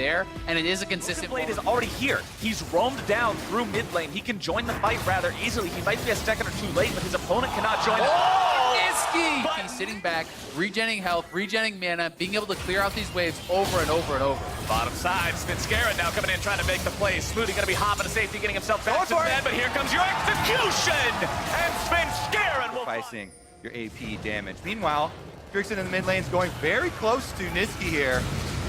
there, and it is a consistent... Blade is already here. He's roamed down through mid lane. He can join the fight rather easily. He might be a second or two late, but his opponent cannot join. Niski! He's sitting back, regenerating health, regenerating mana, being able to clear out these waves over and over and over. Bottom side, Svenskeren now coming in trying to make the play. Smoothie going to be hopping to safety, getting himself back to bed, but here comes your execution! And Svenskeren will... Sacrificing your AP damage. Meanwhile, Bjergsen in the mid lane is going very close to Niski here.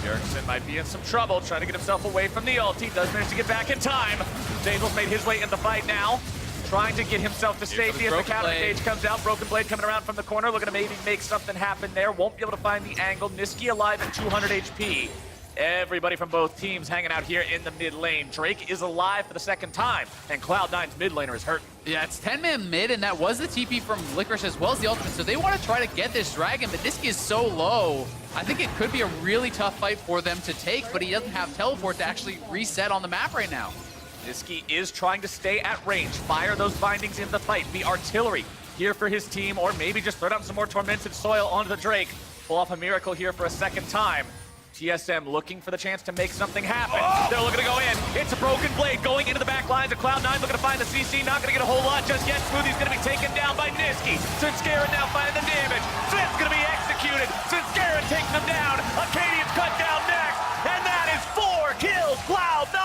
Bjergsen might be in some trouble, trying to get himself away from the ult. He does manage to get back in time. Dangel's made his way in the fight now, trying to get himself to safety as the counter stage comes out. Broken Blade coming around from the corner, looking to maybe make something happen there. Won't be able to find the angle. Niski alive at 200 HP. Everybody from both teams hanging out here in the mid lane. Drake is alive for the second time, and Cloud9's mid laner is hurt. Yeah, it's 10-man mid, and that was the TP from Licorice as well as the ultimate, so they want to try to get this dragon, but Niski is so low. I think it could be a really tough fight for them to take, but he doesn't have teleport to actually reset on the map right now. Niski is trying to stay at range, fire those bindings in the fight. The artillery here for his team, or maybe just throw down some more tormented soil onto the Drake. Pull off a miracle here for a second time. TSM looking for the chance to make something happen. They're looking to go in. It's a Broken Blade going into the back lines of Cloud9, looking to find the CC. Not going to get a whole lot just yet. Smoothie's going to be taken down by Niski. Svenskeren now finding the damage. Sven's going to be executed. Svenskeren takes him down. Acadian's cut down next. And that is 4 kills, Cloud9.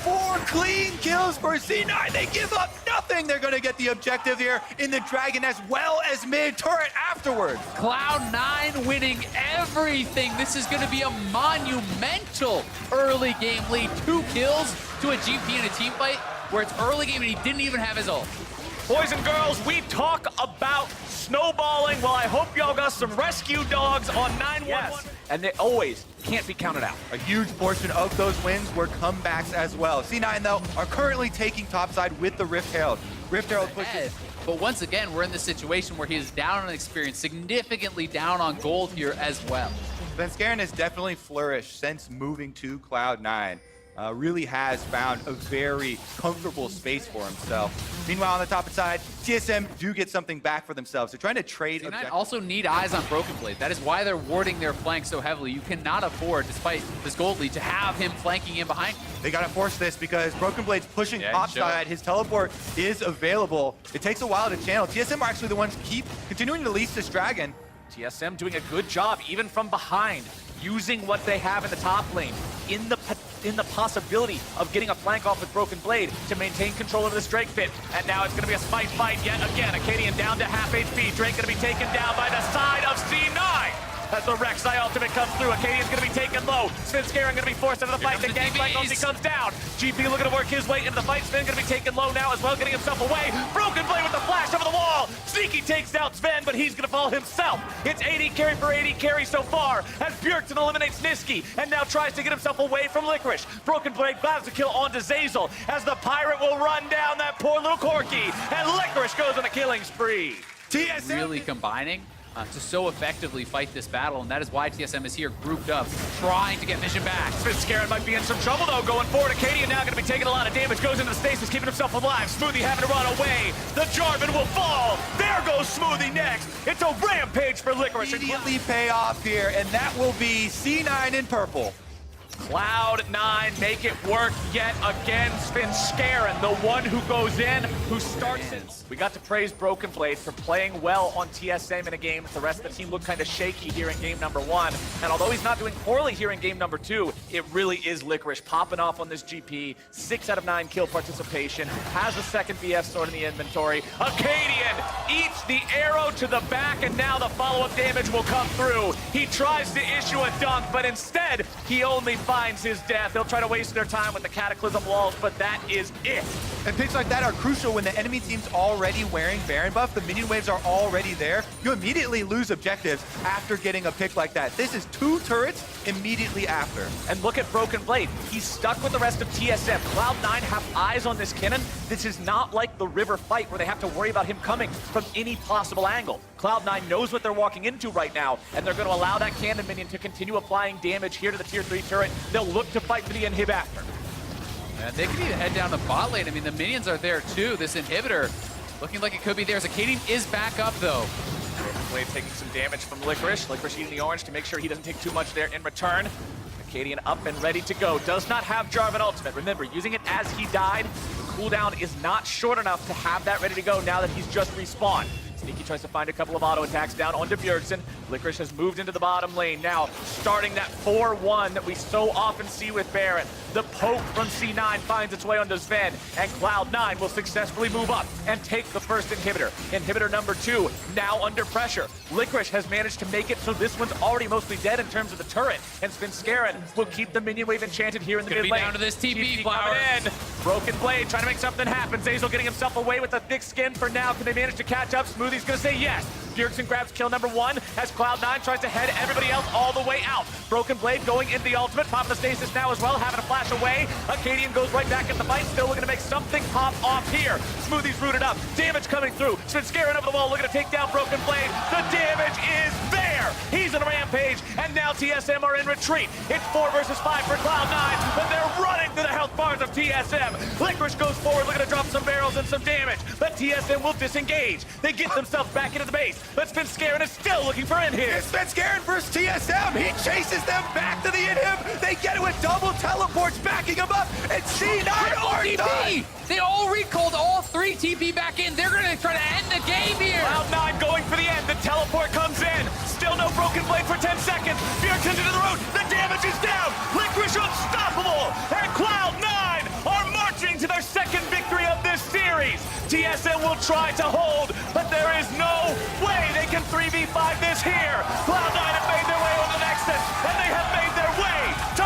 4 clean kills for C9. They give up nothing. They're going to get the objective here in the Dragon as well as mid turret afterwards. Cloud9 winning everything. This is going to be a monumental early game lead. 2 kills to a GP in a team fight where it's early game and he didn't even have his ult. Boys and girls, we talk about snowballing. Well, I hope y'all got some rescue dogs on 911. Yes. And they always can't be counted out. A huge portion of those wins were comebacks as well. C9, though, are currently taking topside with the Rift Herald. Rift Herald pushes... But once again, we're in this situation where he is down on experience, significantly down on gold here as well. Svenskeren has definitely flourished since moving to Cloud9. Really has found a very comfortable space for himself. Meanwhile, on the top side, TSM do get something back for themselves. They're trying to trade objectives. Also need eyes on Broken Blade. That is why they're warding their flank so heavily. You cannot afford, despite this gold lead, to have him flanking in behind. They gotta force this because Broken Blade's pushing topside. His teleport is available. It takes a while to channel. TSM are actually the ones continuing to lease this dragon. TSM doing a good job, even from behind, using what they have in the top lane, in the possibility of getting a flank off with Broken Blade to maintain control of this Drake pit. And now it's going to be a smite fight yet again. Acadian down to half HP. Drake going to be taken down by the side of C9. As the Rek'Sai ultimate comes through, Acadian's going to be taken low. Svenskeren going to be forced into the fight. The gangplank ulti comes down. GP looking to work his way into the fight. Sven going to be taken low now as well, getting himself away. Broken Blade with the flash over the wall. Sneaky takes out Sven, but he's going to fall himself. It's 80 carry for 80 carry so far as Bjergsen eliminates Niski and now tries to get himself away from Licorice. Broken Blade grabs a kill onto Zeyzal as the Pirate will run down that poor little Corki, and Licorice goes on a killing spree. TSM really combining to so effectively fight this battle, and that is why TSM is here grouped up, trying to get vision back. Svenskeren might be in some trouble though going forward. Acadian now going to be taking a lot of damage, goes into the stasis, keeping himself alive. Smoothie having to run away. The Jarvan will fall. There goes Smoothie next. It's a rampage for Licorice. Immediately pay off here, and that will be C9 in purple. Cloud9 make it work yet again. Svenskeren, the one who goes in, who starts it. We got to praise Broken Blade for playing well on TSM in a game. The rest of the team looked kind of shaky here in game number 1. And although he's not doing poorly here in game number 2, it really is Licorice popping off on this GP. 6 out of 9 kill participation. Has a second BF sword in the inventory. Acadian eats the arrow to the back, and now the follow-up damage will come through. He tries to issue a dunk, but instead, he only finds his death. They'll try to waste their time with the Cataclysm walls, but that is it. And picks like that are crucial when the enemy team's already wearing Baron buff. The minion waves are already there. You immediately lose objectives after getting a pick like that. This is 2 turrets immediately after. And look at Broken Blade. He's stuck with the rest of TSM. Cloud9 have eyes on this Kinnan. This is not like the River fight where they have to worry about him coming from any possible angle. Cloud9 knows what they're walking into right now, and they're going to allow that cannon minion to continue applying damage here to the tier 3 turret. They'll look to fight for the inhib after. And they can even head down to bot lane. I mean, the minions are there too. This inhibitor looking like it could be theirs. Acadian is back up though. Broken Blade taking some damage from Licorice. Licorice eating the orange to make sure he doesn't take too much there in return. Acadian up and ready to go. Does not have Jarvan ultimate. Remember, using it as he died, the cooldown is not short enough to have that ready to go now that he's just respawned. Sneaky tries to find a couple of auto attacks down onto Bjergsen. Licorice has moved into the bottom lane. Now, starting that 4-1 that we so often see with Baron. The poke from C9 finds its way onto Sven, and Cloud9 will successfully move up and take the first inhibitor. Inhibitor number 2, now under pressure. Licorice has managed to make it so this one's already mostly dead in terms of the turret, and Svenskeren will keep the minion wave enchanted here in the mid lane. Down to this TP coming Flowers. in. Broken Blade trying to make something happen. Zazel getting himself away with a thick skin for now. Can they manage to catch up? Smoothie's gonna say yes. Bjergsen grabs kill number 1 as Cloud9 tries to head everybody else all the way out. Broken Blade going into the ultimate, popping the stasis now as well, having a flash away. Acadian goes right back in the fight, still looking to make something pop off here. Smoothie's rooted up, damage coming through. Svenskeren over the wall, looking to take down Broken Blade. The damage is there! He's on a rampage, and now TSM are in retreat. It's 4 versus 5 for Cloud9, but they're running through the health bars of TSM. Licorice goes forward, looking to drop some barrels and some damage, but TSM will disengage. They get themselves back into the base. But Svenskeren is still looking for inhibs. Svenskeren versus TSM. He chases them back to the inhib. They get it with double teleports backing him up. And C9 are done. They all recalled all 3 TP back in. They're going to try to end the game here. Cloud9 going for the end. The teleport comes in. Still no Broken Blade for 10 seconds. Bjergsen into the road. The damage is down. Licorice unstoppable. And Cloud9 are marching to their second victory of this series. TSM will try to hold, but there is no way they can 3v5 this here. Cloud9 have made their way on the Nexus, and they have made their way to